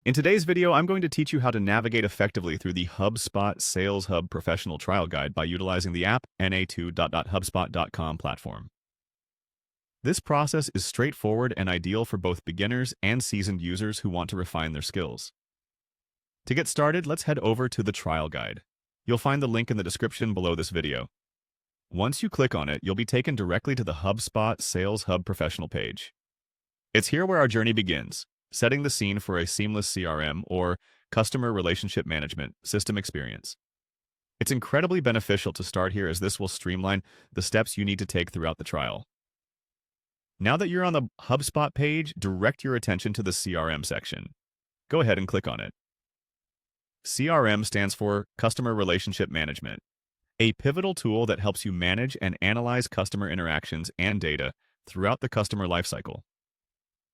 In today's video, I'm going to teach you how to navigate effectively through the HubSpot Sales Hub Professional Trial Guide by utilizing the app na2.hubspot.com platform. This process is straightforward and ideal for both beginners and seasoned users who want to refine their skills. To get started, let's head over to the trial guide. You'll find the link in the description below this video. Once you click on it, you'll be taken directly to the HubSpot Sales Hub Professional page. It's here where our journey begins, setting the scene for a seamless CRM or customer relationship management system experience. It's incredibly beneficial to start here as this will streamline the steps you need to take throughout the trial. Now that you're on the HubSpot page, direct your attention to the CRM section. Go ahead and click on it. CRM stands for Customer Relationship Management, a pivotal tool that helps you manage and analyze customer interactions and data throughout the customer lifecycle.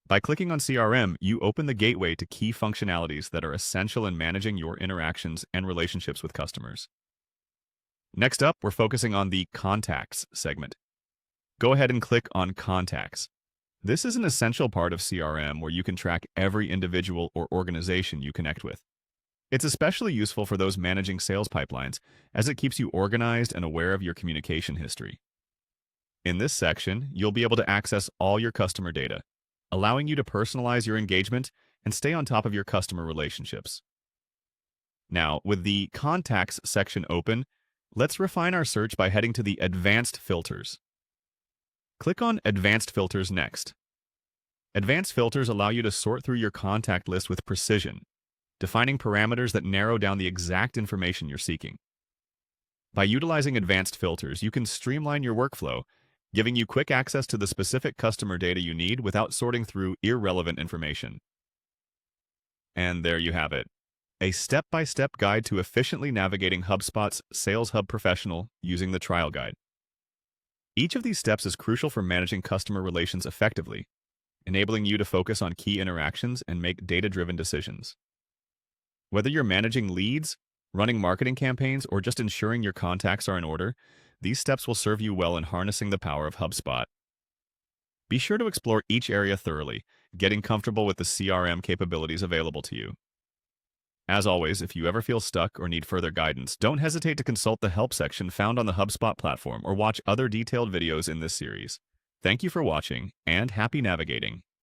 By clicking on CRM, you open the gateway to key functionalities that are essential in managing your interactions and relationships with customers. Next up, we're focusing on the Contacts segment. Go ahead and click on Contacts. This is an essential part of CRM where you can track every individual or organization you connect with. It's especially useful for those managing sales pipelines, as it keeps you organized and aware of your communication history. In this section, you'll be able to access all your customer data, allowing you to personalize your engagement and stay on top of your customer relationships. Now, with the Contacts section open, let's refine our search by heading to the Advanced Filters. Click on Advanced Filters next. Advanced filters allow you to sort through your contact list with precision, defining parameters that narrow down the exact information you're seeking. By utilizing advanced filters, you can streamline your workflow, giving you quick access to the specific customer data you need without sorting through irrelevant information. And there you have it, a step-by-step guide to efficiently navigating HubSpot's Sales Hub Professional using the trial guide. Each of these steps is crucial for managing customer relations effectively, enabling you to focus on key interactions and make data-driven decisions. Whether you're managing leads, running marketing campaigns, or just ensuring your contacts are in order, these steps will serve you well in harnessing the power of HubSpot. Be sure to explore each area thoroughly, getting comfortable with the CRM capabilities available to you. As always, if you ever feel stuck or need further guidance, don't hesitate to consult the help section found on the HubSpot platform or watch other detailed videos in this series. Thank you for watching, and happy navigating.